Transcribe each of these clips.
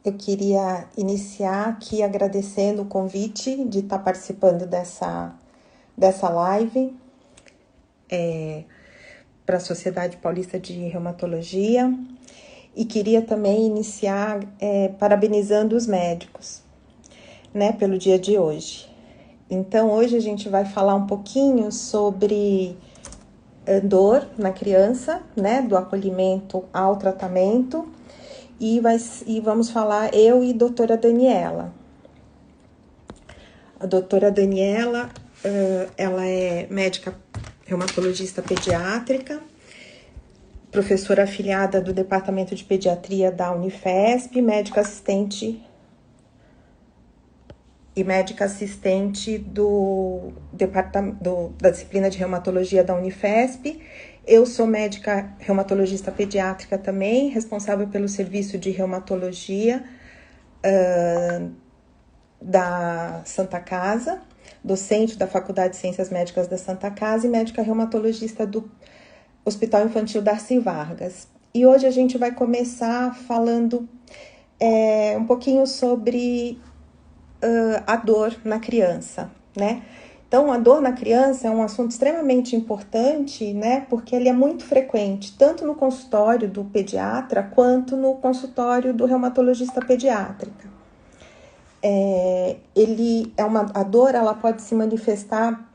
Eu queria iniciar aqui agradecendo o convite de estar participando dessa live para a Sociedade Paulista de Reumatologia e queria também iniciar parabenizando os médicos, né, pelo dia de hoje. Então, hoje a gente vai falar um pouquinho sobre dor na criança, né, do acolhimento ao tratamento, e vamos falar eu e a doutora Daniela. A doutora Daniela, ela é médica reumatologista pediátrica, professora afiliada do Departamento de Pediatria da Unifesp, médica assistente da disciplina de reumatologia da Unifesp. Eu sou médica reumatologista pediátrica também, responsável pelo serviço de reumatologia da Santa Casa, docente da Faculdade de Ciências Médicas da Santa Casa e médica reumatologista do Hospital Infantil Darcy Vargas. E hoje a gente vai começar falando um pouquinho sobre a dor na criança, né? Então, a dor na criança é um assunto extremamente importante, né? Porque ele é muito frequente, tanto no consultório do pediatra, quanto no consultório do reumatologista pediátrica. A dor, ela pode se manifestar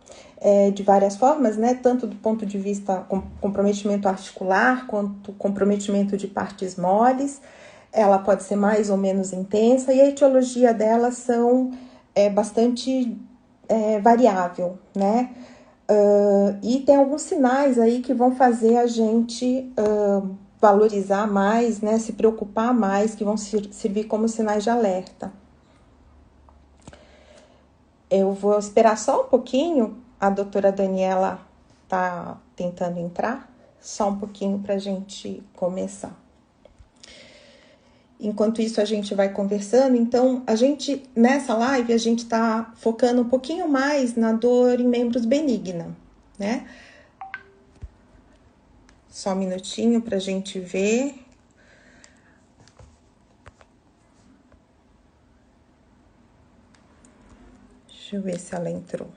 de várias formas, né? Tanto do ponto de vista comprometimento articular, quanto comprometimento de partes moles. Ela pode ser mais ou menos intensa e a etiologia dela são bastante variável, né? E tem alguns sinais aí que vão fazer a gente valorizar mais, né? Se preocupar mais, que vão servir como sinais de alerta. Eu vou esperar só um pouquinho, a doutora Daniela tá tentando entrar, só um pouquinho para a gente começar. Enquanto isso, a gente vai conversando. Então, nessa live, a gente está focando um pouquinho mais na dor em membros benigna, né? Só um minutinho para a gente ver. Deixa eu ver se ela entrou.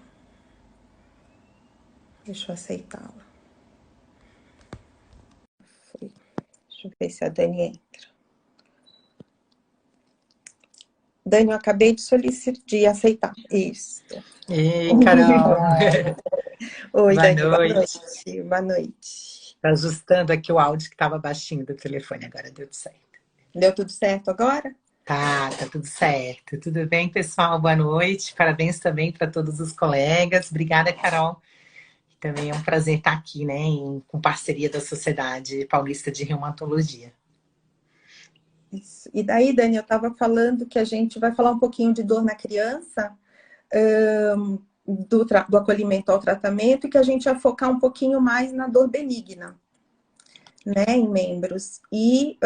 Deixa eu aceitá-la. Foi. Deixa eu ver se a Dani entra. Dani, eu acabei de aceitar. Isso. Ei, Carol. Oi, Boa Dani, boa noite. noite. Boa noite. Tá ajustando aqui o áudio que estava baixinho do telefone, agora deu certo. Deu tudo certo agora? Tá tudo certo. Tudo bem, pessoal? Boa noite. Parabéns também para todos os colegas. Obrigada, Carol. Também é um prazer estar aqui, né, com parceria da Sociedade Paulista de Reumatologia. Isso. E daí, Dani, eu estava falando que a gente vai falar um pouquinho de dor na criança, do acolhimento ao tratamento, e que a gente vai focar um pouquinho mais na dor benigna, né, em membros. E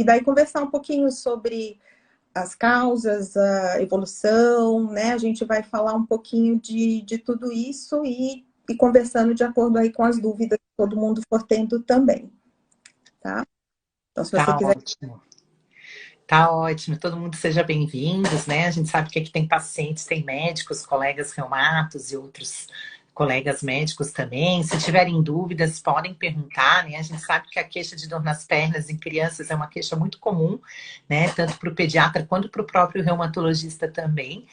daí conversar um pouquinho sobre as causas, a evolução, né? A gente vai falar um pouquinho de tudo isso e conversando de acordo aí com as dúvidas que todo mundo for tendo também, tá? Então, se você Tá quiser. ótimo. Tá ótimo. Todo mundo seja bem-vindos, né? A gente sabe que aqui tem pacientes, tem médicos, colegas reumatos e outros colegas médicos também. Se tiverem dúvidas, podem perguntar, né? A gente sabe que a queixa de dor nas pernas em crianças é uma queixa muito comum, né? Tanto para o pediatra quanto para o próprio reumatologista também.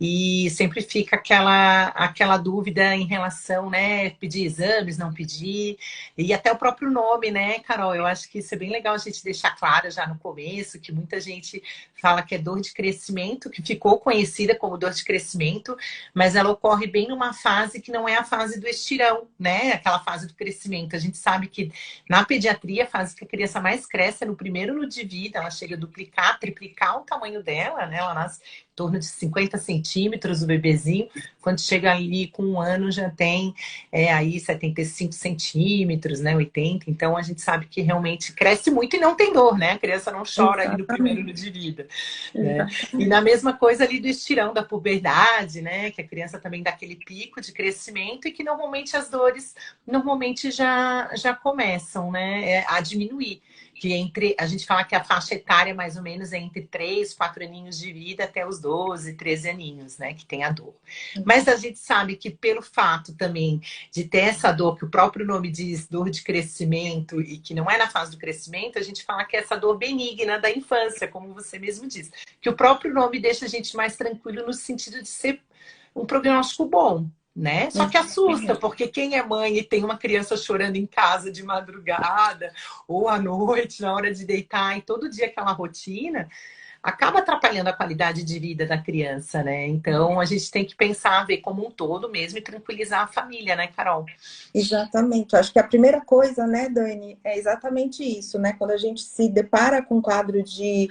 E sempre fica aquela dúvida em relação, né? Pedir exames, não pedir. E até o próprio nome, né, Carol? Eu acho que isso é bem legal a gente deixar claro já no começo, que muita gente fala que é dor de crescimento, que ficou conhecida como dor de crescimento, mas ela ocorre bem numa fase que não é a fase do estirão, né? Aquela fase do crescimento. A gente sabe que na pediatria, a fase que a criança mais cresce é no primeiro ano de vida, ela chega a duplicar, triplicar o tamanho dela, né? Ela nasce em torno de 50 centímetros, o bebezinho. Quando chega ali com 1 ano, já tem aí 75 centímetros, né? 80. Então, a gente sabe que realmente cresce muito e não tem dor, né? A criança não chora ali no primeiro ano Exatamente. de vida, né? E Exatamente. na mesma coisa ali do estirão da puberdade, né? Que a criança também dá aquele pico de crescimento e que normalmente as dores já começam, né? A diminuir. que a gente fala que a faixa etária mais ou menos é entre 3, 4 aninhos de vida até os 12, 13 aninhos, né, que tem a dor. Mas a gente sabe que pelo fato também de ter essa dor, que o próprio nome diz, dor de crescimento, e que não é na fase do crescimento, a gente fala que é essa dor benigna da infância, como você mesmo diz. Que o próprio nome deixa a gente mais tranquilo no sentido de ser um prognóstico bom, né? Só que assusta, porque quem é mãe e tem uma criança chorando em casa de madrugada ou à noite, na hora de deitar, e todo dia aquela rotina, acaba atrapalhando a qualidade de vida da criança, né? Então a gente tem que pensar, ver como um todo mesmo e tranquilizar a família, né, Carol? Exatamente. Eu acho que a primeira coisa, né, Dani, é exatamente isso, né? Quando a gente se depara com um quadro de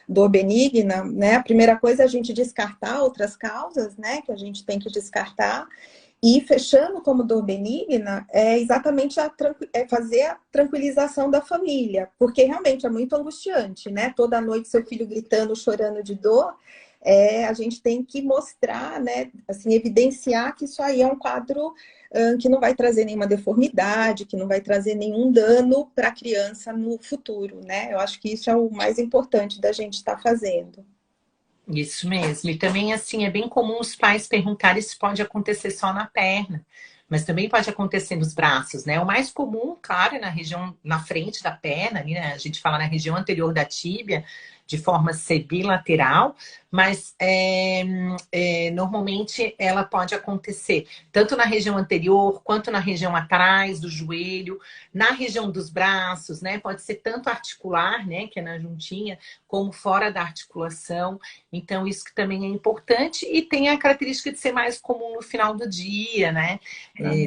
dor benigna, né? A primeira coisa é a gente descartar outras causas, né? Que a gente tem que descartar. E fechando como dor benigna, é exatamente fazer a tranquilização da família, porque realmente é muito angustiante, né? Toda noite seu filho gritando, chorando de dor, a gente tem que mostrar, né? Assim, evidenciar que isso aí é um quadro que não vai trazer nenhuma deformidade, que não vai trazer nenhum dano para a criança no futuro, né? Eu acho que isso é o mais importante da gente estar fazendo. Isso mesmo. E também, assim, é bem comum os pais perguntarem se pode acontecer só na perna, mas também pode acontecer nos braços, né? O mais comum, claro, é na região, na frente da perna, ali, né? A gente fala na região anterior da tíbia, de forma ser bilateral, mas normalmente ela pode acontecer tanto na região anterior, quanto na região atrás do joelho, na região dos braços, né? Pode ser tanto articular, né? Que é na juntinha, como fora da articulação. Então, isso que também é importante e tem a característica de ser mais comum no final do dia, né?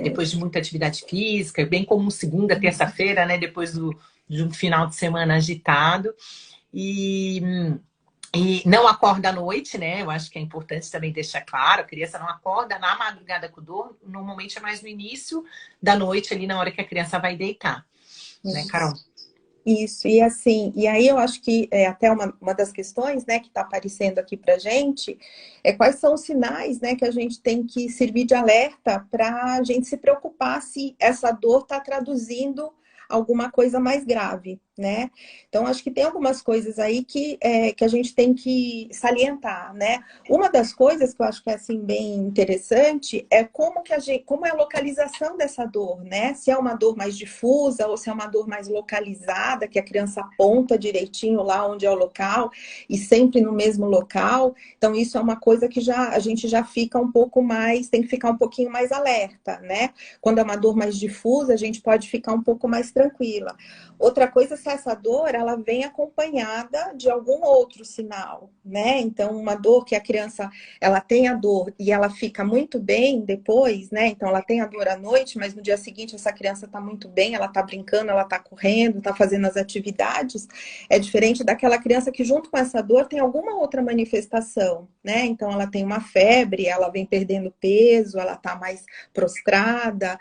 Depois de muita atividade física, bem comum segunda, terça-feira, né? Depois de um final de semana agitado. E não acorda à noite, né? Eu acho que é importante também deixar claro, a criança não acorda na madrugada com dor, normalmente é mais no início da noite, ali na hora que a criança vai deitar, né, Carol? Isso, e assim, e aí eu acho que é até uma das questões, né, que está aparecendo aqui para gente, é quais são os sinais, né, que a gente tem que servir de alerta para a gente se preocupar se essa dor está traduzindo alguma coisa mais grave, né? Então, acho que tem algumas coisas aí que a gente tem que salientar, né? Uma das coisas que eu acho que é assim bem interessante é como é a localização dessa dor, né? Se é uma dor mais difusa ou se é uma dor mais localizada, que a criança aponta direitinho lá onde é o local e sempre no mesmo local. Então, isso é uma coisa que a gente já fica um pouco mais, tem que ficar um pouquinho mais alerta, né? Quando é uma dor mais difusa, a gente pode ficar um pouco mais tranquila. Outra coisa, se essa dor ela vem acompanhada de algum outro sinal, né? Então, uma dor que a criança ela tem a dor e ela fica muito bem depois, né? Então, ela tem a dor à noite, mas no dia seguinte essa criança está muito bem, ela está brincando, ela está correndo, está fazendo as atividades. É diferente daquela criança que junto com essa dor tem alguma outra manifestação, né? Então, ela tem uma febre, ela vem perdendo peso, ela está mais prostrada.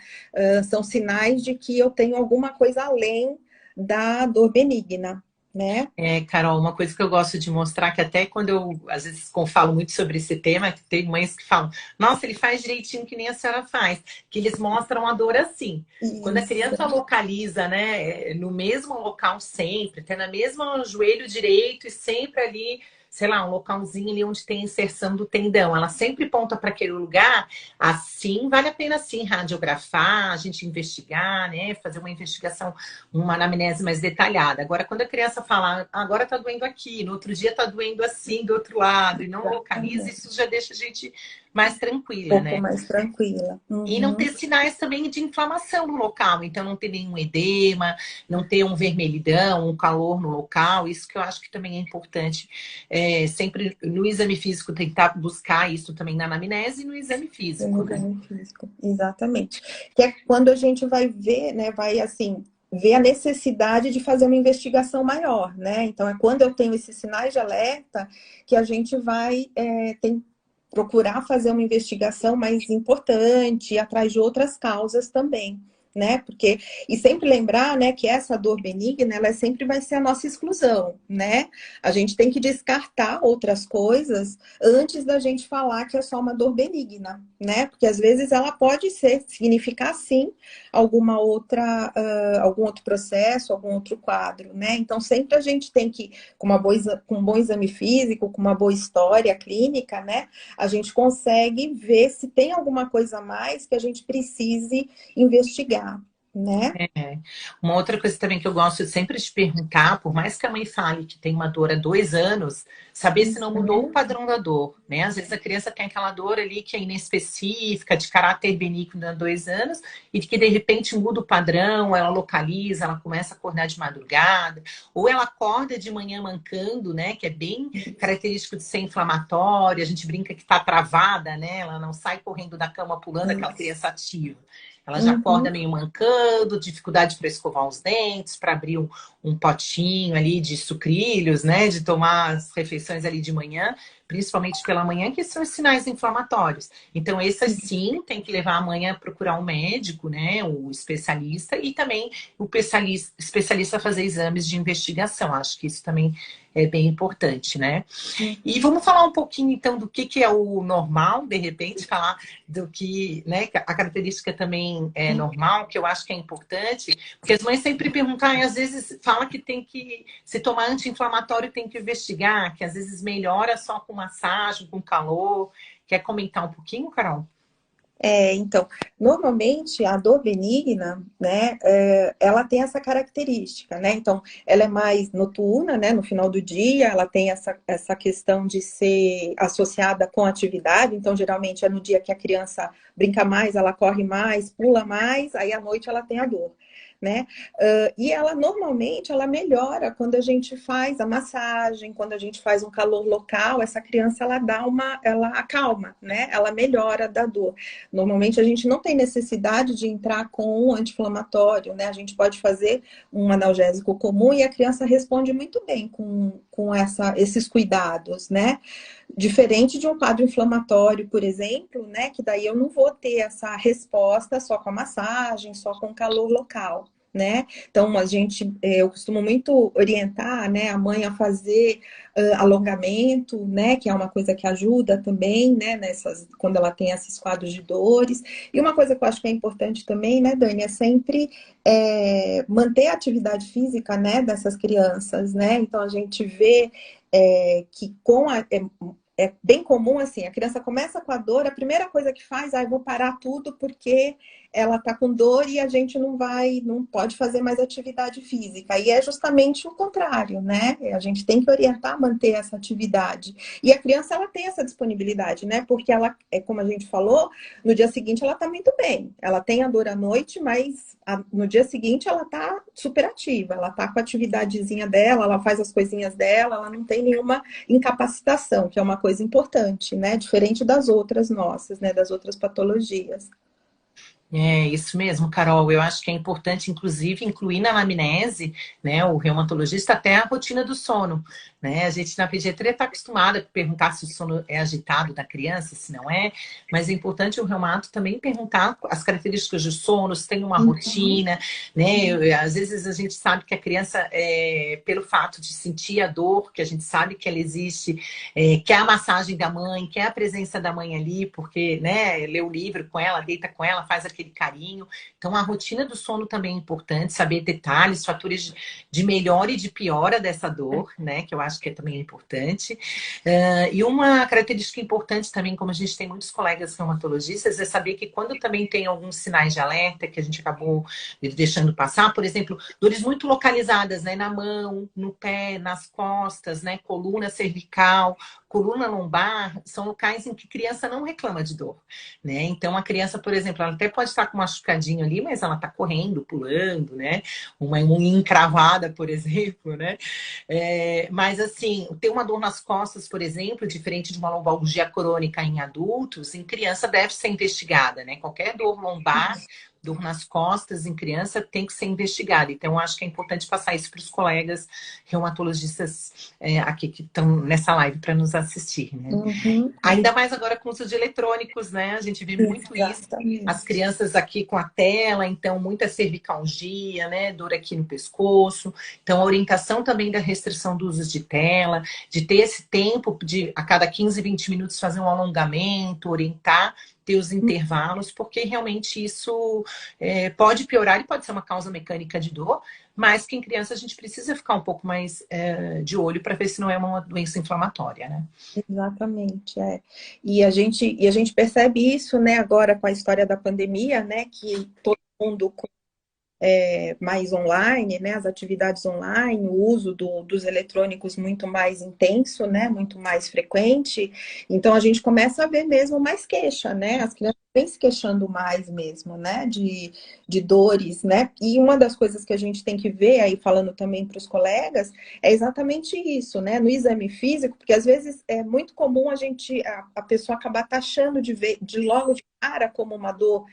São sinais de que eu tenho alguma coisa além da dor benigna, né? Carol, uma coisa que eu gosto de mostrar, que até quando eu, às vezes, falo muito sobre esse tema, que tem mães que falam, nossa, ele faz direitinho que nem a senhora faz, que eles mostram a dor assim. Isso. Quando a criança localiza, né, no mesmo local sempre, até na mesma joelho direito e sempre ali, sei lá, um localzinho ali onde tem inserção do tendão, ela sempre ponta para aquele lugar, assim, vale a pena sim radiografar, a gente investigar, né, fazer uma investigação, uma anamnese mais detalhada. Agora, quando a criança fala, agora tá doendo aqui, no outro dia tá doendo assim do outro lado, e não localiza, isso já deixa a gente mais tranquila, né? Mais tranquila. E não ter sinais também de inflamação no local. Então, não ter nenhum edema, não ter um vermelhidão, um calor no local. Isso que eu acho que também é importante. Sempre no exame físico, tentar buscar isso também na anamnese e no exame físico. No exame físico, exatamente. Que é quando a gente vai ver, né? Vai assim, ver a necessidade de fazer uma investigação maior, né? Então, é quando eu tenho esses sinais de alerta que a gente vai procurar fazer uma investigação mais importante, atrás de outras causas também, né? Porque, e sempre lembrar, né, que essa dor benigna, ela sempre vai ser a nossa exclusão, né? A gente tem que descartar outras coisas antes da gente falar que é só uma dor benigna, né? Porque às vezes ela pode significar sim alguma outra, algum outro processo, algum outro quadro, né? Então sempre a gente tem que, com um bom exame físico, com uma boa história clínica, né? A gente consegue ver se tem alguma coisa a mais que a gente precise investigar, né? É. Uma outra coisa também que eu gosto sempre de perguntar, por mais que a mãe fale que tem uma dor há 2 anos, saber se não mudou o padrão da dor, né? Às vezes a criança tem aquela dor ali que é inespecífica, de caráter benigno há 2 anos, e que de repente muda o padrão, ela localiza, ela começa a acordar de madrugada, ou ela acorda de manhã mancando, né? Que é bem característico de ser inflamatória, a gente brinca que está travada, né? Ela não sai correndo da cama pulando, aquela criança ativa. Ela já acorda meio mancando, dificuldade para escovar os dentes, para abrir um potinho ali de sucrilhos, né? De tomar as refeições ali de manhã, principalmente pela manhã, que são os sinais inflamatórios. Então, essas sim, tem que levar a mãe a procurar um médico, né? O especialista, e também o especialista a fazer exames de investigação. Acho que isso também é bem importante, né? E vamos falar um pouquinho, então, do que é o normal, de repente, falar do que, né, a característica também é normal, que eu acho que é importante, porque as mães sempre perguntam, e às vezes fala que tem que, se tomar anti-inflamatório, tem que investigar, que às vezes melhora só com massagem, com calor. Quer comentar um pouquinho, Carol? Então, normalmente a dor benigna, né, ela tem essa característica, né? Então, ela é mais noturna, né, no final do dia, ela tem essa questão de ser associada com atividade, então, geralmente é no dia que a criança brinca mais, ela corre mais, pula mais, aí à noite ela tem a dor. Né? E ela normalmente ela melhora quando a gente faz a massagem, quando a gente faz um calor local, essa criança ela acalma, né? Ela melhora da dor. Normalmente a gente não tem necessidade de entrar com um anti-inflamatório, né? A gente pode fazer um analgésico comum e a criança responde muito bem com esses cuidados, né? Diferente de um quadro inflamatório, por exemplo, né? Que daí eu não vou ter essa resposta só com a massagem, só com o calor local. Né? Então, eu costumo muito orientar, né, a mãe a fazer alongamento, né, que é uma coisa que ajuda também, né, quando ela tem esses quadros de dores. E uma coisa que eu acho que é importante também, né, Dani, é sempre manter a atividade física, né, dessas crianças, né? Então, a gente vê que é bem comum, assim, a criança começa com a dor, a primeira coisa que faz, eu vou parar tudo porque ela tá com dor e a gente não pode fazer mais atividade física. E é justamente o contrário, né? A gente tem que orientar a manter essa atividade. E a criança, ela tem essa disponibilidade, né? Porque ela, como a gente falou, no dia seguinte ela tá muito bem. Ela tem a dor à noite, mas no dia seguinte ela tá super ativa, ela tá com a atividadezinha dela, ela faz as coisinhas dela, ela não tem nenhuma incapacitação, que é uma coisa importante, né? Diferente das outras nossas, né? Das outras patologias. É isso mesmo, Carol. Eu acho que é importante, inclusive, incluir na anamnese, né, o reumatologista até a rotina do sono, né? A gente na pediatria está acostumada a perguntar se o sono é agitado da criança, se não é, mas é importante o reumato também perguntar as características do sono, se tem uma rotina, né? Às vezes a gente sabe que a criança, pelo fato de sentir a dor, que a gente sabe que ela existe, quer a massagem da mãe, quer a presença da mãe ali, porque, né, lê o livro com ela, deita com ela, faz aquele carinho. Então, a rotina do sono também é importante, saber detalhes, fatores de melhora e de piora dessa dor, né? Que eu acho que também é importante. E uma característica importante também, como a gente tem muitos colegas reumatologistas, é saber que quando também tem alguns sinais de alerta que a gente acabou deixando passar, por exemplo, dores muito localizadas, né? Na mão, no pé, nas costas, né? Coluna cervical, coluna lombar, são locais em que criança não reclama de dor, né? Então, a criança, por exemplo, ela até pode estar com um machucadinho ali, mas ela está correndo, pulando, né? Uma unha encravada, por exemplo, né? Mas, assim, ter uma dor nas costas, por exemplo, diferente de uma lombalgia crônica em adultos, em criança deve ser investigada, né? Qualquer dor lombar dor nas costas em criança tem que ser investigada. Então, eu acho que é importante passar isso para os colegas reumatologistas aqui que estão nessa live para nos assistir, né? Uhum. Ainda mais agora com o uso de eletrônicos, né? A gente vê muito isso. As Exatamente. crianças aqui com a tela, então muita cervicalgia, né? Dor aqui no pescoço. Então, a orientação também da restrição do uso de tela, de ter esse tempo de a cada 15, 20 minutos fazer um alongamento, orientar, ter os intervalos, porque realmente isso pode piorar e pode ser uma causa mecânica de dor, mas que em criança a gente precisa ficar um pouco mais de olho para ver se não é uma doença inflamatória, né? Exatamente, é. E a gente percebe isso, né, agora com a história da pandemia, né, que todo mundo mais online, né, as atividades online, o uso dos eletrônicos muito mais intenso, né, muito mais frequente. Então a gente começa a ver mesmo mais queixa, né? As crianças vêm se queixando mais mesmo, né, de dores, né? E uma das coisas que a gente tem que ver aí, falando também para os colegas, é exatamente isso, né? No exame físico, porque às vezes é muito comum a pessoa acabar taxando de ver de logo de cara como uma dor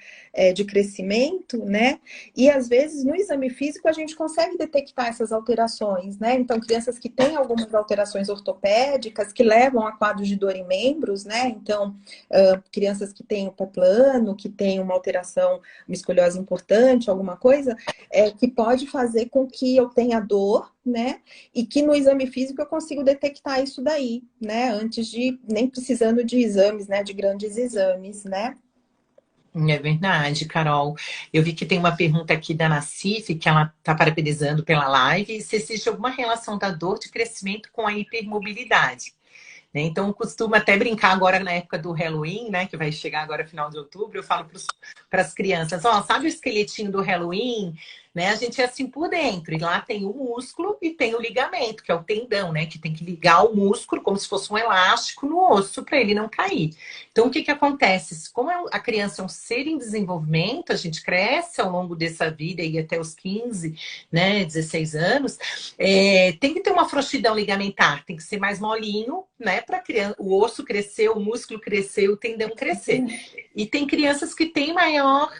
de crescimento, né? E às vezes no exame físico a gente consegue detectar essas alterações, né? Então, crianças que têm algumas alterações ortopédicas que levam a quadros de dor em membros, né? Então, crianças que têm o pé plano, que têm uma alteração, uma escoliose importante, alguma coisa, que pode fazer com que eu tenha dor, né? E que no exame físico eu consigo detectar isso daí, né? Antes de nem precisando de exames, né? De grandes exames, né? É verdade, Carol. Eu vi que tem uma pergunta aqui da Nacife, que ela está parabenizando pela live, se existe alguma relação da dor de crescimento com a hipermobilidade. Né? Então, eu costumo até brincar agora na época do Halloween, né? Que vai chegar agora final de outubro, eu falo para as crianças, ó, sabe o esqueletinho do Halloween? Né? A gente é assim por dentro, e lá tem o músculo e tem o ligamento, que é o tendão, né? Que tem que ligar o músculo como se fosse um elástico no osso para ele não cair. Então, o que acontece? Como a criança é um ser em desenvolvimento, a gente cresce ao longo dessa vida e até os 15, né, 16 anos, tem que ter uma frouxidão ligamentar, tem que ser mais molinho, né, para o osso crescer, o músculo crescer, o tendão crescer. E tem crianças que têm maior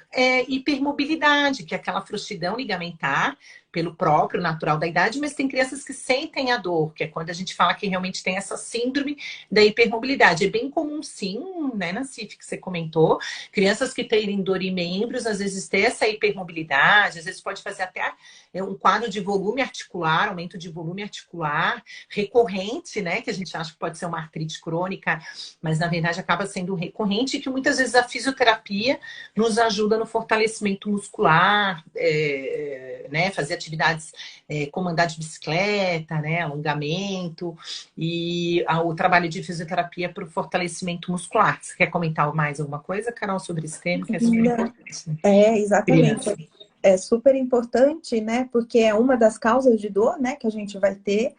hipermobilidade, que é aquela frouxidão ligamentar, pelo próprio natural da idade, mas tem crianças que sentem a dor, que é quando a gente fala que realmente tem essa síndrome da hipermobilidade. É bem comum, sim, né, Nacife, que você comentou, crianças que terem dor em membros, às vezes ter essa hipermobilidade, às vezes pode fazer até um quadro de volume articular, aumento de volume articular, recorrente, né, que a gente acha que pode ser uma artrite crônica, mas na verdade acaba sendo recorrente e que muitas vezes a fisioterapia nos ajuda no fortalecimento muscular, né, fazer atividades como andar de bicicleta, né, alongamento e o trabalho de fisioterapia para o fortalecimento muscular. Você quer comentar mais alguma coisa, Carol, sobre esse tema que é super importante? Né? Exatamente. É super importante, né? Porque é uma das causas de dor, né? Que a gente vai ter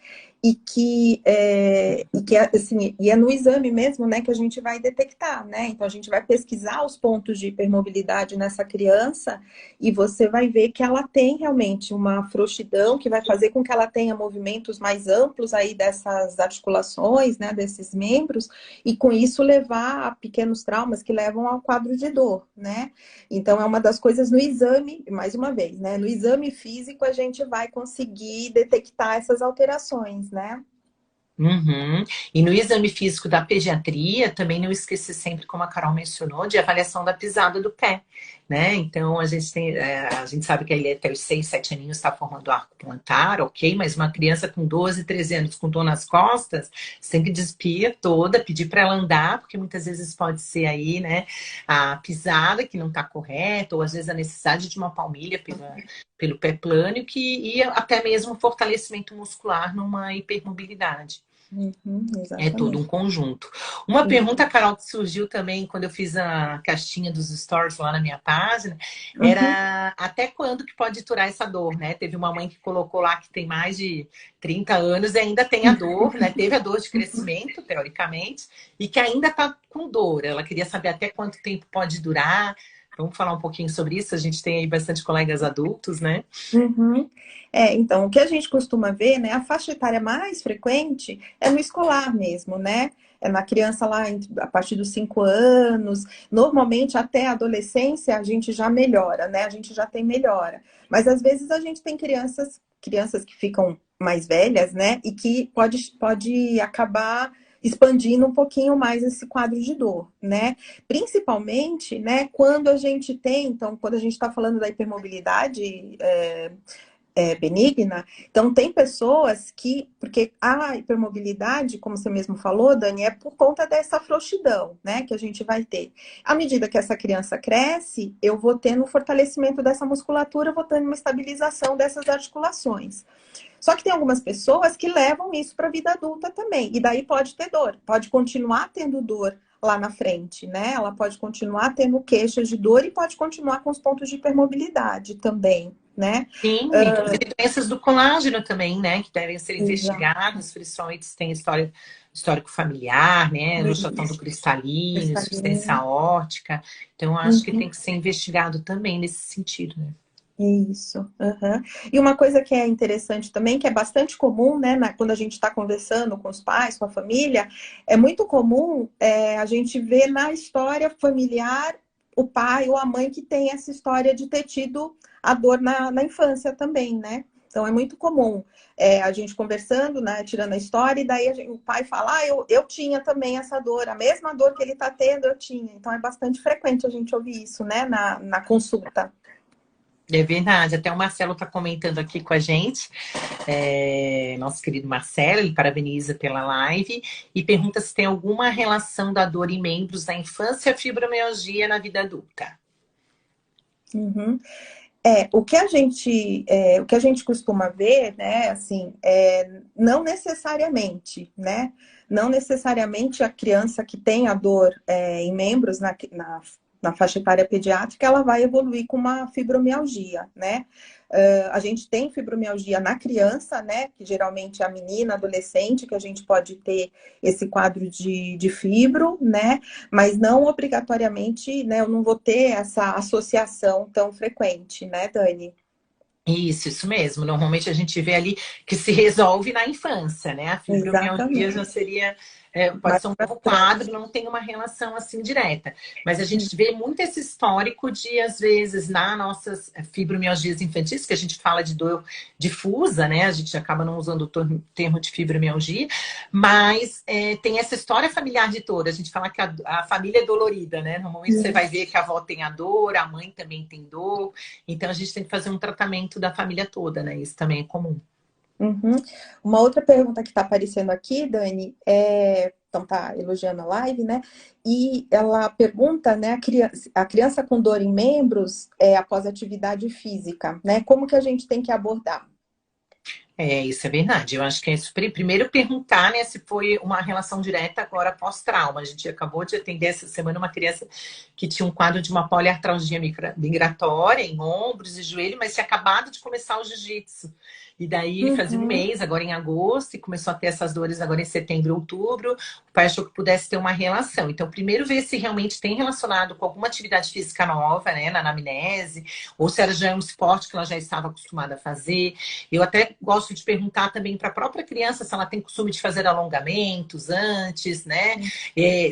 assim, e é no exame mesmo, né? Que a gente vai detectar, né? Então a gente vai pesquisar os pontos de hipermobilidade nessa criança e você vai ver que ela tem realmente uma frouxidão que vai fazer com que ela tenha movimentos mais amplos aí dessas articulações, né? Desses membros e com isso levar a pequenos traumas que levam ao quadro de dor, né? Então, é uma das coisas no exame, mais uma vez, né? No exame físico, a gente vai conseguir detectar essas alterações, né? Uhum. E no exame físico da pediatria, também não esquecer sempre, como a Carol mencionou, de avaliação da pisada do pé, né? Então, a gente sabe que ele até os 6, 7 aninhos está formando arco plantar, ok? Mas uma criança com 12, 13 anos com dor nas costas, você tem que despir toda, pedir para ela andar, porque muitas vezes pode ser aí, né, a pisada que não está correta, ou às vezes a necessidade de uma palmilha pelo pé plano, e até mesmo fortalecimento muscular numa hipermobilidade. É todo um Exatamente. conjunto. Uma pergunta, Carol, que surgiu também quando eu fiz a caixinha dos stories lá na minha página, Uhum. era até quando que pode durar essa dor, né? Teve uma mãe que colocou lá que tem mais de 30 anos e ainda tem a dor, né? Teve a dor de crescimento, teoricamente, e que ainda tá com dor. Ela queria saber até quanto tempo pode durar. Vamos falar um pouquinho sobre isso? A gente tem aí bastante colegas adultos, né? Uhum. Então, o que a gente costuma ver, né, a faixa etária mais frequente é no escolar mesmo, né? É na criança lá a partir dos 5 anos. Normalmente, até a adolescência, a gente já melhora, né? A gente já tem melhora. Mas às vezes a gente tem crianças que ficam mais velhas, né? E que pode acabar expandindo um pouquinho mais esse quadro de dor, né? Principalmente, né, quando a gente tem, então, quando a gente está falando da hipermobilidade benigna, então tem pessoas que, porque a hipermobilidade, como você mesmo falou, Dani, é por conta dessa frouxidão, né, que a gente vai ter. À medida que essa criança cresce, eu vou tendo um fortalecimento dessa musculatura, vou tendo uma estabilização dessas articulações. Só que tem algumas pessoas que levam isso para a vida adulta também. E daí pode ter dor, pode continuar tendo dor lá na frente, né? Ela pode continuar tendo queixas de dor e pode continuar com os pontos de hipermobilidade também, né? Sim, inclusive doenças do colágeno também, né? Que devem ser Exato. investigadas, principalmente se tem histórico familiar, né? Luxação do Isso. cristalino, insuficiência Cristalino. aórtica. Então, acho que tem Uhum. que ser investigado também nesse sentido, né? Isso. Uhum. E uma coisa que é interessante também, que é bastante comum, né, quando a gente está conversando com os pais, com a família, é muito comum a gente ver na história familiar o pai ou a mãe que tem essa história de ter tido a dor na infância também, né? Então é muito comum a gente conversando, né, tirando a história, e daí o pai fala, eu tinha também essa dor, a mesma dor que ele está tendo, eu tinha. Então é bastante frequente a gente ouvir isso, né, na consulta. É verdade, até o Marcelo está comentando aqui com a gente, nosso querido Marcelo, ele parabeniza pela live e pergunta se tem alguma relação da dor em membros da infância e a fibromialgia na vida adulta. Uhum. O que a gente costuma ver, né, assim, não necessariamente, né? Não necessariamente a criança que tem a dor em membros na faixa etária pediátrica, ela vai evoluir com uma fibromialgia, né? A gente tem fibromialgia na criança, né? Que geralmente é a menina, adolescente, que a gente pode ter esse quadro de fibro, né? Mas não obrigatoriamente, né? Eu não vou ter essa associação tão frequente, né, Dani? Isso mesmo. Normalmente a gente vê ali que se resolve na infância, né? A fibromialgia já Exatamente. seria, pode Mais ser um pra novo frente. quadro, não tem uma relação assim direta. Mas a gente vê muito esse histórico de, às vezes, nas nossas fibromialgias infantis, que a gente fala de dor difusa, né? A gente acaba não usando o termo de fibromialgia, mas tem essa história familiar de dor. A gente fala que a família é dolorida, né? Normalmente você vai ver que a avó tem a dor, a mãe também tem dor. Então a gente tem que fazer um tratamento da família toda, né? Isso também é comum. Uhum. Uma outra pergunta que está aparecendo aqui, Dani, então tá elogiando a live, né? E ela pergunta, né, a criança com dor em membros após atividade física, né? Como que a gente tem que abordar? Isso é verdade. Eu acho que é super. Primeiro perguntar, né, se foi uma relação direta agora pós-trauma. A gente acabou de atender essa semana uma criança que tinha um quadro de uma poliartralgia migratória em ombros e joelho, mas tinha acabado de começar o jiu-jitsu. E daí ele fazia um Uhum. mês, agora em agosto, e começou a ter essas dores agora em setembro, outubro. O pai achou que pudesse ter uma relação. Então, primeiro ver se realmente tem relacionado com alguma atividade física nova, né, na anamnese, ou se era já um esporte que ela já estava acostumada a fazer. Eu até gosto de perguntar também para a própria criança se ela tem costume de fazer alongamentos antes, né?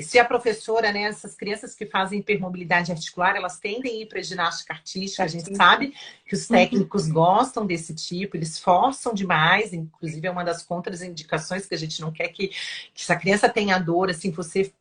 Se a professora, né, essas crianças que fazem hipermobilidade articular, elas tendem a ir para ginástica artística. A gente Artística. sabe que os Uhum. técnicos gostam desse tipo, eles forçam demais, inclusive é uma das contraindicações que a gente não quer que essa criança tenha dor, assim, você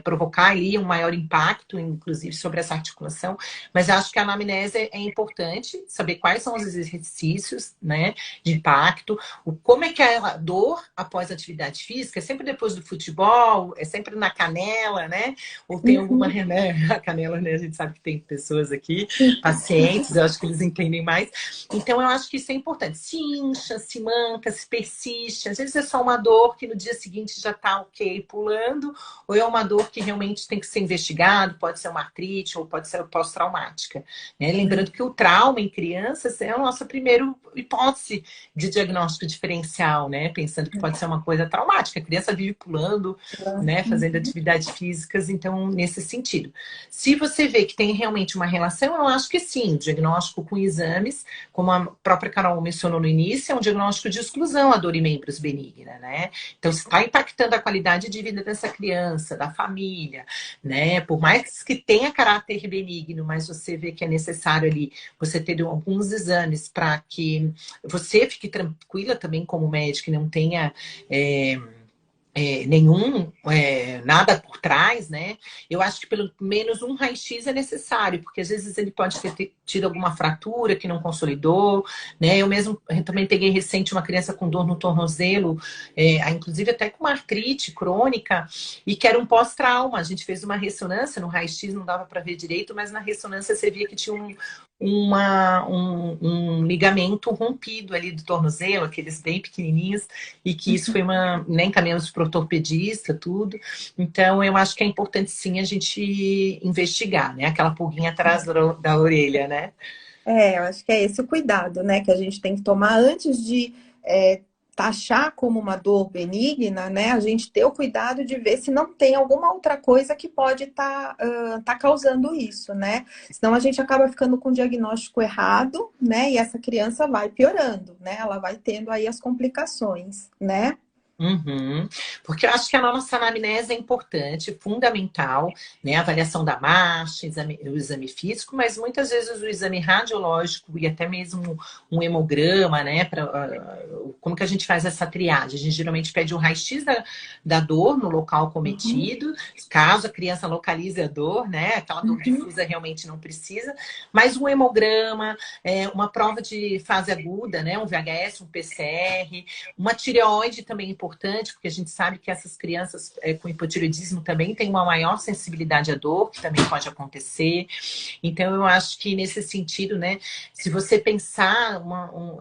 provocar ali um maior impacto, inclusive, sobre essa articulação. Mas acho que a anamnese é importante, saber quais são os exercícios, né, de impacto, como é que é a dor após a atividade física, é sempre depois do futebol, é sempre na canela, né? Ou tem alguma, Uhum. né, a canela, né, a gente sabe que tem pessoas aqui, Sim. pacientes, eu acho que eles entendem mais. Então, eu acho que isso é importante. Se incha, se manca, se persiste. Às vezes é só uma dor que no dia seguinte já tá ok, pulando, ou é uma dor que realmente tem que ser investigado, pode ser uma artrite ou pode ser pós-traumática, né? Lembrando que o trauma em crianças é a nossa primeira hipótese de diagnóstico diferencial, né? Pensando que pode ser uma coisa traumática. A criança vive pulando, né? Fazendo atividades físicas, então, nesse sentido. Se você vê que tem realmente uma relação, eu acho que sim, diagnóstico com exames, como a própria Carol mencionou no início, é um diagnóstico de exclusão a dor em membros benigna, né? Então, se está impactando a qualidade de vida dessa criança, da família, né? Por mais que tenha caráter benigno, mas você vê que é necessário ali você ter alguns exames para que você fique tranquila também como médico e não tenha nada por trás, né? Eu acho que pelo menos um raio-x é necessário, porque às vezes ele pode ter tido alguma fratura que não consolidou, né? Eu mesmo também peguei recente uma criança com dor no tornozelo, inclusive até com uma artrite crônica, e que era um pós-trauma. A gente fez uma ressonância, no raio-x não dava para ver direito, mas na ressonância você via que tinha um ligamento rompido ali do tornozelo, aqueles bem pequenininhos, e que isso foi né, encaminhamos para o ortopedista, tudo. Então, eu acho que é importante sim a gente investigar, né? Aquela pulguinha atrás da orelha, né? Eu acho que é esse o cuidado, né, que a gente tem que tomar antes de taxar como uma dor benigna, né? A gente ter o cuidado de ver se não tem alguma outra coisa que pode tá causando isso, né? Senão a gente acaba ficando com o diagnóstico errado, né? E essa criança vai piorando, né? Ela vai tendo aí as complicações, né? Uhum. Porque eu acho que a nossa anamnese é importante, fundamental, né? A avaliação da marcha, o exame físico, mas muitas vezes o exame radiológico e até mesmo um hemograma, né? Como que a gente faz essa triagem? A gente geralmente pede um raio-x da dor no local cometido, caso a criança localize a dor, né? Aquela dor difusa realmente não precisa, mas um hemograma, uma prova de fase aguda, né? Um VHS, um PCR, uma tireoide também é importante, porque a gente sabe que essas crianças com hipotireoidismo também têm uma maior sensibilidade à dor, que também pode acontecer. Então, eu acho que nesse sentido, né, se você pensar,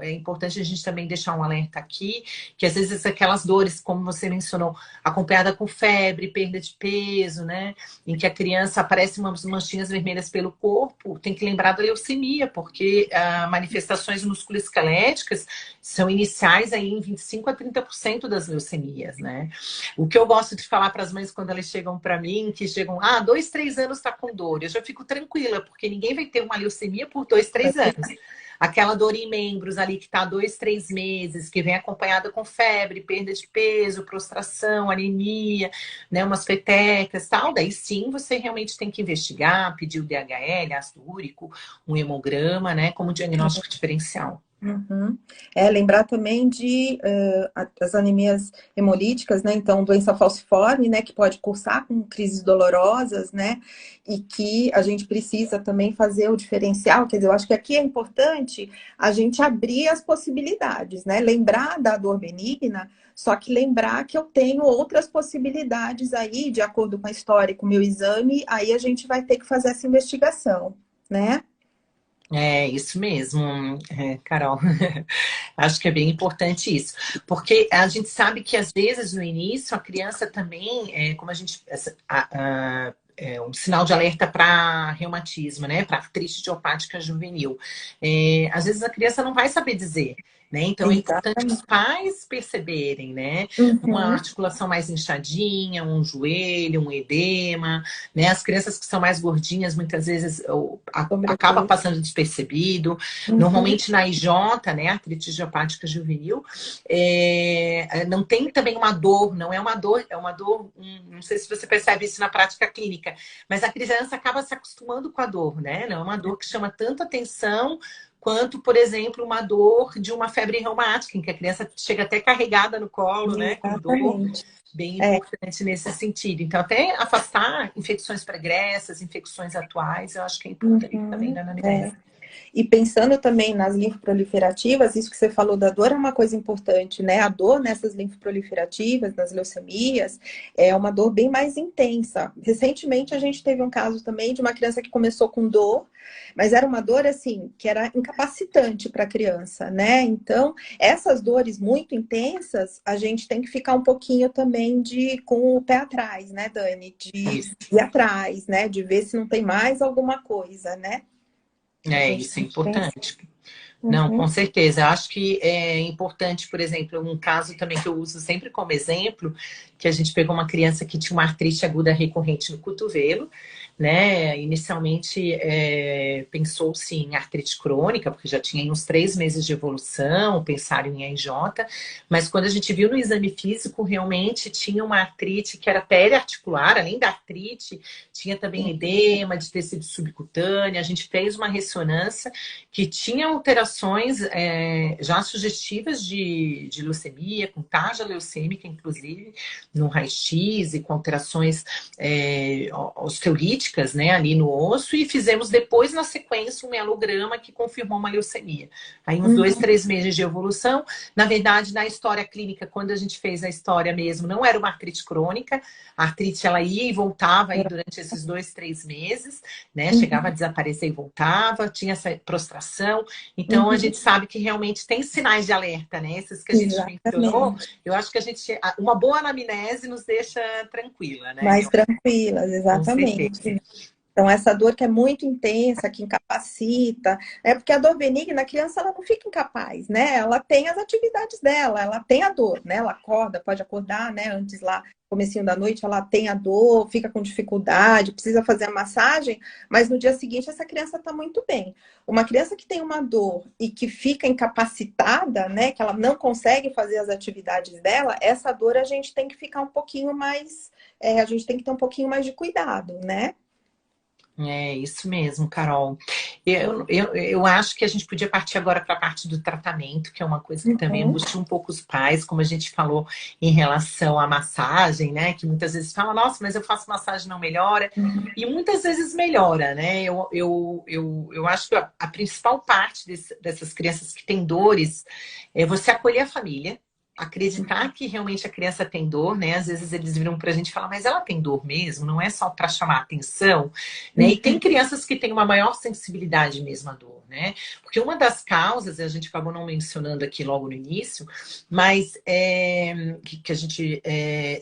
é importante a gente também deixar um alerta aqui, que às vezes aquelas dores, como você mencionou, acompanhada com febre, perda de peso, né, em que a criança aparece umas manchinhas vermelhas pelo corpo, tem que lembrar da leucemia, porque manifestações musculoesqueléticas são iniciais aí em 25 a 30% das leucemias, né? O que eu gosto de falar para as mães quando elas chegam para mim, que chegam, 2, 3 anos está com dor, eu já fico tranquila, porque ninguém vai ter uma leucemia por 2, 3 anos. Aquela dor em membros ali que está 2, 3 meses, que vem acompanhada com febre, perda de peso, prostração, anemia, né, umas petecas e tal, daí sim você realmente tem que investigar, pedir o DHL, ácido úrico, um hemograma, né, como diagnóstico diferencial. Lembrar também de as anemias hemolíticas, né? Então, doença falciforme, né? Que pode cursar com crises dolorosas, né? E que a gente precisa também fazer o diferencial. Quer dizer, eu acho que aqui é importante a gente abrir as possibilidades, né? Lembrar da dor benigna, só que lembrar que eu tenho outras possibilidades aí, de acordo com a história e com o meu exame, aí a gente vai ter que fazer essa investigação, né? É isso mesmo, Carol. Acho que é bem importante isso, porque a gente sabe que às vezes no início a criança também, como a gente, é um sinal de alerta para reumatismo, né? Para artrite idiopática juvenil. Às vezes a criança não vai saber dizer, né? Então é importante os pais perceberem, né? Uma articulação mais inchadinha, um joelho, um edema, né? As crianças que são mais gordinhas muitas vezes acaba passando despercebido. Normalmente na IJ, né? Artrite idiopática juvenil, não tem também uma dor, não é uma dor, é uma dor. Não sei se você percebe isso na prática clínica, mas a criança acaba se acostumando com a dor, né? Não é uma dor que chama tanta atenção quanto, por exemplo, uma dor de uma febre reumática, em que a criança chega até carregada no colo, né? Com dor, bem importante nesse sentido. Então, até afastar infecções pregressas, infecções atuais, eu acho que é importante também na anamnese. E pensando também nas linfoproliferativas, isso que você falou da dor é uma coisa importante, né? A dor nessas linfoproliferativas, nas leucemias, é uma dor bem mais intensa. Recentemente a gente teve um caso também de uma criança que começou com dor, mas era uma dor assim que era incapacitante para a criança, né? Então, essas dores muito intensas, a gente tem que ficar um pouquinho também com o pé atrás, né, Dani? De Isso. ir atrás, né? De ver se não tem mais alguma coisa, né? A É, gente isso é tem que pensar. importante. Não, com Uhum, certeza. Eu acho que é importante, por exemplo, um caso também que eu uso sempre como exemplo, que a gente pegou uma criança que tinha uma artrite aguda recorrente no cotovelo, né? Inicialmente pensou-se em artrite crônica, porque já tinha aí uns 3 meses de evolução, pensaram em AJ, mas quando a gente viu no exame físico, realmente tinha uma artrite que era periarticular, além da artrite, tinha também edema de tecido subcutâneo, a gente fez uma ressonância que tinha alterações já sugestivas de leucemia, com taxa leucêmica, inclusive, no raio-x e com alterações osteolíticas, né, ali no osso, e fizemos depois, na sequência, um mielograma que confirmou uma leucemia. Aí, uns 2, 3 meses de evolução. Na verdade, na história clínica, quando a gente fez a história mesmo, não era uma artrite crônica, a artrite, ela ia e voltava aí durante esses 2, 3 meses, né, chegava a desaparecer e voltava, tinha essa prostração. Então, a uhum, gente sabe que realmente tem sinais de alerta, né? Esses que a gente mencionou, exatamente. eu acho que uma boa anamnese nos deixa tranquila, né? Mais tranquilas, Com exatamente. certeza. Então, essa dor que é muito intensa, que incapacita, né? Porque a dor benigna, a criança ela não fica incapaz, né? Ela tem as atividades dela, ela tem a dor, né? Ela acorda, pode acordar, né? Antes lá, comecinho da noite, ela tem a dor, fica com dificuldade, precisa fazer a massagem, mas no dia seguinte essa criança está muito bem. Uma criança que tem uma dor e que fica incapacitada, né? Que ela não consegue fazer as atividades dela, essa dor a gente tem que ficar um pouquinho mais, a gente tem que ter um pouquinho mais de cuidado, né? É isso mesmo, Carol. Eu acho que a gente podia partir agora para a parte do tratamento, que é uma coisa que também Uhum. angustia um pouco os pais, como a gente falou em relação à massagem, né? Que muitas vezes fala, nossa, mas eu faço massagem não melhora. E muitas vezes melhora, né? Eu acho que a principal parte dessas crianças que têm dores é você acolher a família, acreditar que realmente a criança tem dor, né? Às vezes eles viram pra gente e falam, mas ela tem dor mesmo, não é só para chamar atenção, né? E tem crianças que têm uma maior sensibilidade mesmo à dor, né? Porque uma das causas, a gente acabou não mencionando aqui logo no início, mas que a gente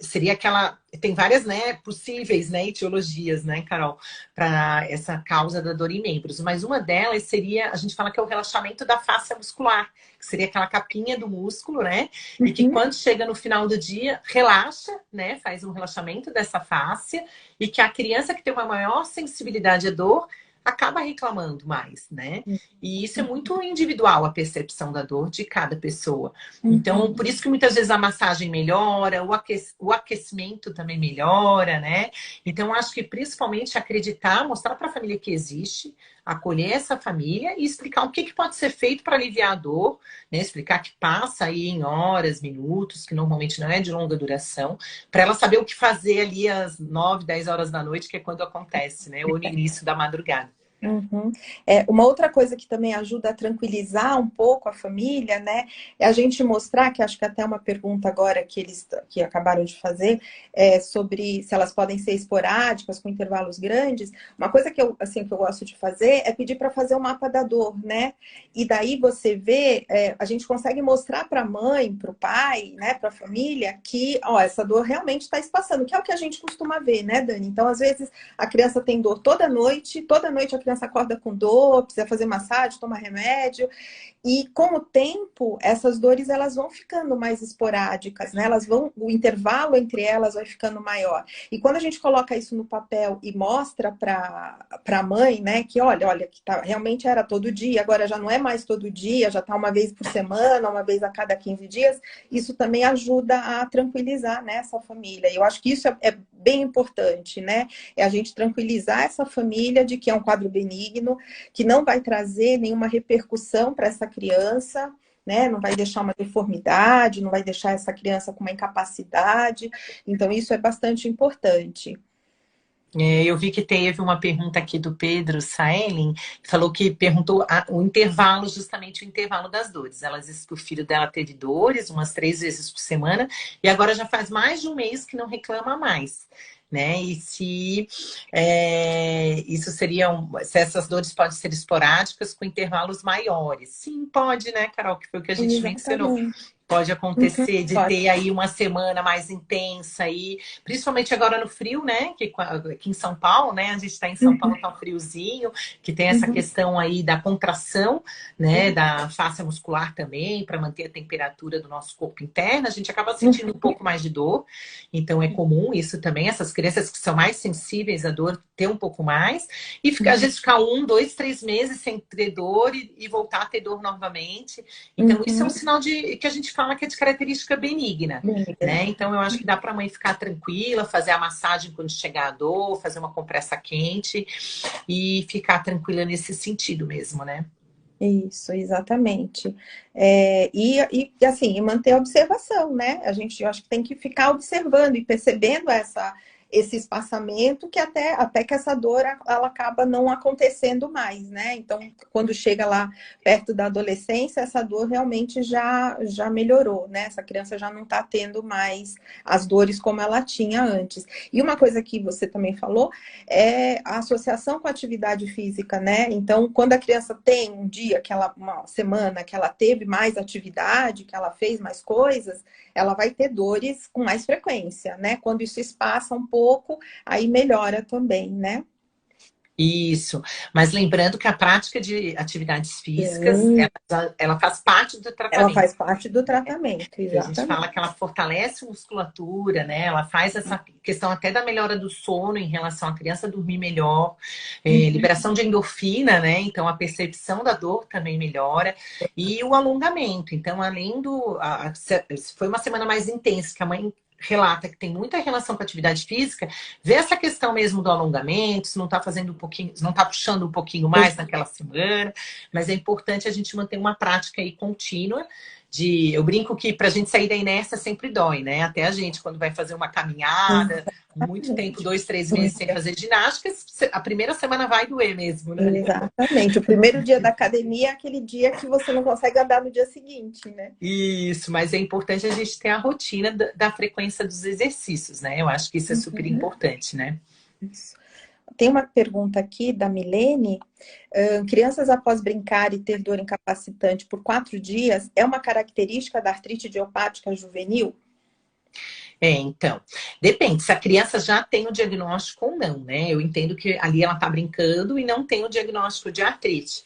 seria aquela. Tem várias, né, possíveis, né, etiologias, né, Carol, para essa causa da dor em membros. Mas uma delas seria, a gente fala que é o relaxamento da face muscular, que seria aquela capinha do músculo, né? E que Uhum. quando chega no final do dia, relaxa, né? Faz um relaxamento dessa face e que a criança que tem uma maior sensibilidade à dor acaba reclamando mais, né? E isso é muito individual, a percepção da dor de cada pessoa. Então, Uhum. por isso que muitas vezes a massagem melhora, o aquecimento também melhora, né? Então, acho que principalmente acreditar, mostrar para a família que existe, acolher essa família e explicar o que pode ser feito para aliviar a dor, né? Explicar que passa aí em horas, minutos, que normalmente não é de longa duração, para ela saber o que fazer ali às 9, 10 horas da noite, que é quando acontece, né? Ou no início da madrugada. Uhum. Uma outra coisa que também ajuda a tranquilizar um pouco a família, né, é a gente mostrar, que acho que até uma pergunta agora que eles que acabaram de fazer, sobre se elas podem ser esporádicas, com intervalos grandes. Uma coisa que eu, assim, que eu gosto de fazer é pedir para fazer o mapa da dor, né? E daí você vê, a gente consegue mostrar para a mãe, para o pai, né, para a família, que ó, essa dor realmente está espaçando, que é o que a gente costuma ver, né, Dani? Então, às vezes, a criança tem dor toda noite a criança acorda com dor, precisa fazer massagem, tomar remédio. E com o tempo, essas dores elas vão ficando mais esporádicas, né? O intervalo entre elas vai ficando maior. E quando a gente coloca isso no papel e mostra para a mãe, né, que olha, que tá, realmente era todo dia, agora já não é mais todo dia, já está uma vez por semana, uma vez a cada 15 dias, isso também ajuda a tranquilizar, né, essa família. E eu acho que isso é bem importante, né? É a gente tranquilizar essa família de que é um quadro benigno, que não vai trazer nenhuma repercussão para essa criança, né? Não vai deixar uma deformidade, não vai deixar essa criança com uma incapacidade. Então, isso é bastante importante. Eu vi que teve uma pergunta aqui do Pedro Saelin, que falou que perguntou o intervalo, justamente o intervalo das dores. Ela disse que o filho dela teve dores umas 3 vezes por semana e agora já faz mais de um mês que não reclama mais. Né? E se isso se essas dores podem ser esporádicas com intervalos maiores. Sim, pode, né, Carol? Que foi o que a gente mencionou. Exatamente. Pode Uhum, acontecer de pode. ter aí uma semana mais intensa aí, principalmente agora no frio, né? Que aqui em São Paulo, né? A gente está em São Paulo, Uhum, tá um friozinho, que tem essa uhum, questão aí da contração, né? Da face muscular também, para manter a temperatura do nosso corpo interno. A gente acaba sentindo um pouco mais de dor, então é comum isso também. Essas crianças que são mais sensíveis à dor ter um pouco mais e às uhum, vezes ficar 1, 2, 3 meses sem ter dor e voltar a ter dor novamente. Então, isso é um uhum. sinal de que a gente fala que é de característica benigna, Benigna. né? Então, eu acho que dá para a mãe ficar tranquila, fazer a massagem quando chegar a dor, fazer uma compressa quente e ficar tranquila nesse sentido mesmo, né? Isso, exatamente. Assim, e manter a observação, né? A gente, eu acho que tem que ficar observando e percebendo esse espaçamento que até que essa dor ela acaba não acontecendo mais, né? Então, quando chega lá perto da adolescência, essa dor realmente já melhorou, né? Essa criança já não está tendo mais as dores como ela tinha antes. E uma coisa que você também falou é a associação com a atividade física, né? Então, quando a criança tem um dia, uma semana que ela teve mais atividade, que ela fez mais coisas, ela vai ter dores com mais frequência, né? Quando isso espaça um pouco, aí melhora também, né? Isso. Mas lembrando que a prática de atividades físicas, Sim, ela faz parte do ela tratamento. faz parte do tratamento, Que a gente exatamente. fala que ela fortalece a musculatura, né? Ela faz essa questão até da melhora do sono em relação à criança dormir melhor, Uhum. liberação de endorfina, né? Então a percepção da dor também melhora e o alongamento. Então, além do, foi uma semana mais intensa que a mãe relata que tem muita relação com a atividade física, vê essa questão mesmo do alongamento, se não está fazendo um pouquinho, se não está puxando um pouquinho mais naquela semana, mas é importante a gente manter uma prática aí contínua eu brinco que para a gente sair da inércia sempre dói, né? Até a gente, quando vai fazer uma caminhada, muito tempo, Exatamente. 2, 3 meses sem fazer ginástica, a primeira semana vai doer mesmo, né? Exatamente. O primeiro dia da academia é aquele dia que você não consegue andar no dia seguinte, né? Isso, mas é importante a gente ter a rotina da frequência dos exercícios, né? Eu acho que isso é super Uhum. importante, né? Isso. Tem uma pergunta aqui da Milene. Crianças após brincar e ter dor incapacitante por 4 dias é uma característica da artrite idiopática juvenil? Então, depende se a criança já tem o diagnóstico ou não, né? Eu entendo que ali ela está brincando e não tem o diagnóstico de artrite.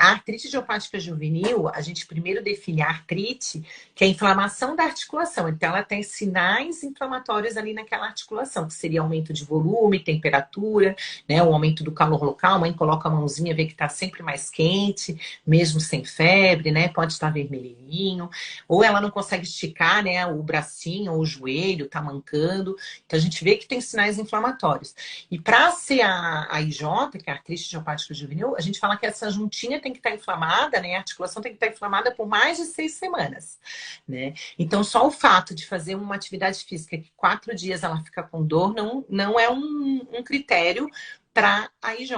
A artrite idiopática juvenil, a gente primeiro define a artrite, que é a inflamação da articulação. Então, ela tem sinais inflamatórios ali naquela articulação, que seria aumento de volume, temperatura, né? O aumento do calor local. A mãe coloca a mãozinha, vê que está sempre mais quente, mesmo sem febre, né? Pode estar vermelhinho. Ou ela não consegue esticar, né, o bracinho ou o joelho, tá mancando. Então a gente vê que tem sinais inflamatórios. E para ser a IJ, que é a artrite idiopática juvenil, a gente fala que essa juntinha tem que estar inflamada, né? A articulação tem que estar inflamada por mais de 6 semanas, né? Então só o fato de fazer uma atividade física que 4 dias ela fica com dor não é um critério para a IJ,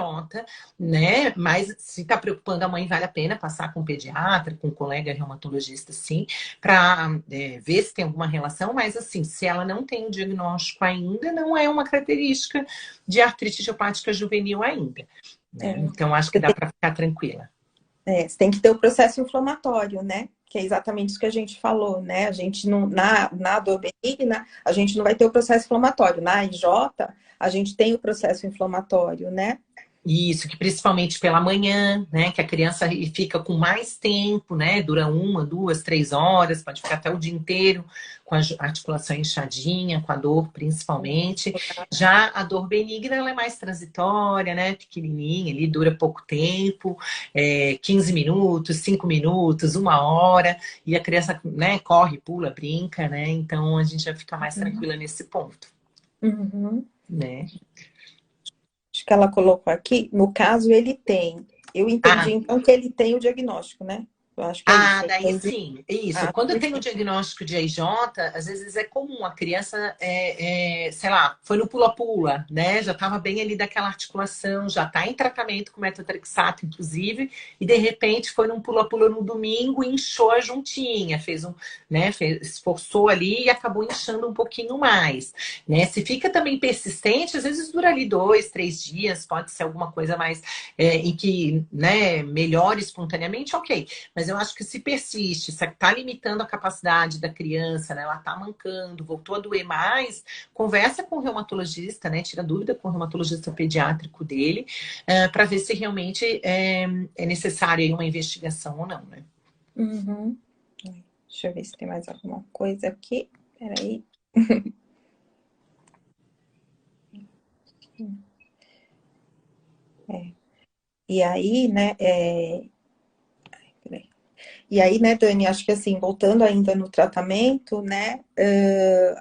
né? Mas se está preocupando a mãe, vale a pena passar com um pediatra, com um colega reumatologista, sim, para ver se tem alguma relação. Mas assim, se ela não tem o diagnóstico ainda, não é uma característica de artrite idiopática juvenil ainda. Né? É, Então, acho que dá para ficar tranquila. você tem que ter o processo inflamatório, né? Que é exatamente isso que a gente falou, né? A gente não, na dor benigna, a gente não vai ter o processo inflamatório. Na IJ, a gente tem o processo inflamatório, né? Isso, que principalmente pela manhã, né? Que a criança fica com mais tempo, né? Dura 1, 2, 3 horas, pode ficar até o dia inteiro com a articulação inchadinha, com a dor principalmente. Já a dor benigna, ela é mais transitória, né? Pequenininha, ali dura pouco tempo, 15 minutos, 5 minutos, 1 hora, e a criança, né? Corre, pula, brinca, né? Então a gente já fica mais tranquila nesse ponto, Uhum. né? Acho que ela colocou aqui, no caso, ele tem. Eu entendi, Ah, então, que ele tem o diagnóstico, né? Eu acho que é isso. Ah, daí sim, isso. Ah, Quando tem o perfeito. diagnóstico de EIJ, às vezes é comum a criança, sei lá, foi no pula-pula, né? Já estava bem ali daquela articulação, já está em tratamento com metotrexato, inclusive, e de repente foi num pula-pula no domingo e inchou a juntinha, fez um, né? Esforçou ali e acabou inchando um pouquinho mais, né? Se fica também persistente, às vezes dura ali 2, 3 dias, pode ser alguma coisa mais em que, né, melhore espontaneamente, ok. Mas eu acho que se persiste, se está limitando a capacidade da criança, né? Ela está mancando, voltou a doer mais, conversa com o reumatologista, né? Tira dúvida com o reumatologista pediátrico dele, para ver se realmente é necessária aí uma investigação ou não, né? Uhum. Deixa eu ver se tem mais alguma coisa aqui. Peraí. E aí, né, peraí. E aí, né, Dani, acho que assim, voltando ainda no tratamento, né,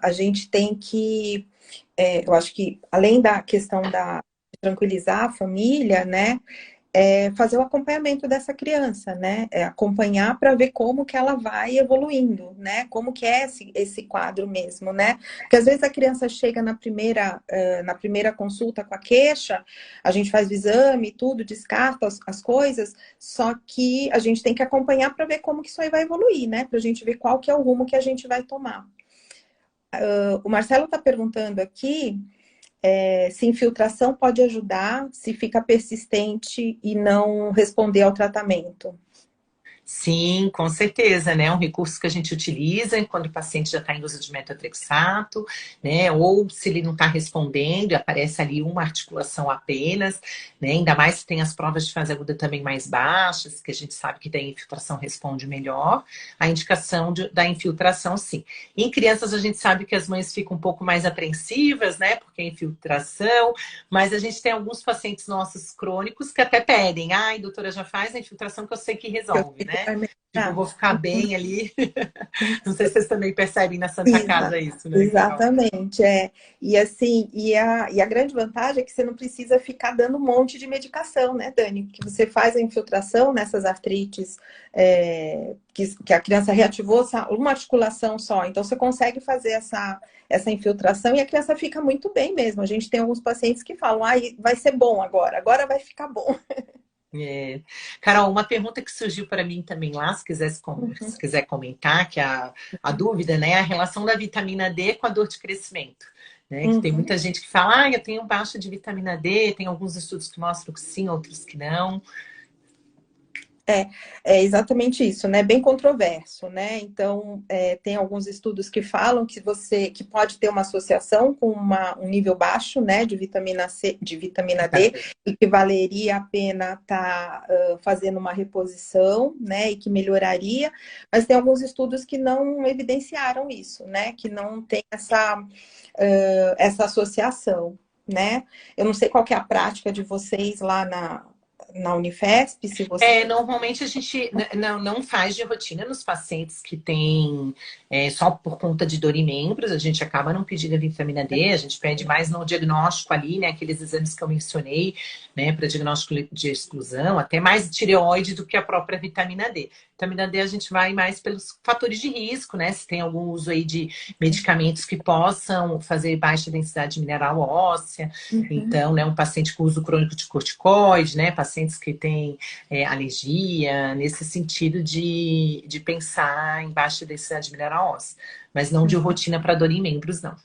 a gente tem que, eu acho que além da questão da tranquilizar a família, né, fazer o acompanhamento dessa criança, né? Acompanhar para ver como que ela vai evoluindo, né? Como que é esse quadro mesmo, né? Porque às vezes a criança chega na primeira consulta com a queixa, a gente faz o exame, tudo, descarta as coisas, só que a gente tem que acompanhar para ver como que isso aí vai evoluir, né? Para a gente ver qual que é o rumo que a gente vai tomar. O Marcelo está perguntando aqui se infiltração pode ajudar, se fica persistente e não responder ao tratamento. Sim, com certeza, né? É um recurso que a gente utiliza quando o paciente já está em uso de metotrexato, né? Ou se ele não está respondendo, aparece ali uma articulação apenas, né? Ainda mais se tem as provas de fase aguda também mais baixas, que a gente sabe que daí a infiltração responde melhor. A indicação da infiltração, sim. Em crianças, a gente sabe que as mães ficam um pouco mais apreensivas, né? Porque é infiltração, mas a gente tem alguns pacientes nossos crônicos que até pedem, ai, doutora, já faz a infiltração que eu sei que Eu resolve, sei que né? vai Tipo, eu melhorar. vou ficar bem ali. Não sei se vocês também percebem na Santa Exa- Casa isso, né, Carol? Exatamente, é. E assim, e a grande vantagem é que você não precisa ficar dando um monte de medicação, né, Dani? Porque você faz a infiltração nessas artrites que a criança reativou uma articulação só. Então, você consegue fazer essa infiltração e a criança fica muito bem mesmo. A gente tem alguns pacientes que falam, ah, vai ser bom agora vai ficar bom. É. Carol, uma pergunta que surgiu para mim também lá, se quiser comentar, que a dúvida, né, é a relação da vitamina D com a dor de crescimento. Né, que tem Uhum. muita gente que fala, ah, eu tenho baixa de vitamina D, tem alguns estudos que mostram que sim, outros que não. É exatamente isso, né? Bem controverso, né? Então, tem alguns estudos que falam que pode ter uma associação com um nível baixo, né, de vitamina C, de vitamina Vitamina D, D. e que valeria a pena estar fazendo uma reposição, né, e que melhoraria, mas tem alguns estudos que não evidenciaram isso, né? Que não tem essa associação, né? Eu não sei qual que é a prática de vocês lá na Unifesp, se você. Normalmente a gente não faz de rotina nos pacientes que têm só por conta de dor em membros, a gente acaba não pedindo a vitamina D, a gente pede mais no diagnóstico ali, né, aqueles exames que eu mencionei, né, para diagnóstico de exclusão, até mais tireoide do que a própria vitamina D. Vitamina D a gente vai mais pelos fatores de risco, né, se tem algum uso aí de medicamentos que possam fazer baixa densidade mineral óssea, Uhum. então, né, um paciente com uso crônico de corticoide, né, pacientes que têm alergia, nesse sentido de pensar em baixa densidade mineral óssea, mas não de rotina para dor em membros, não.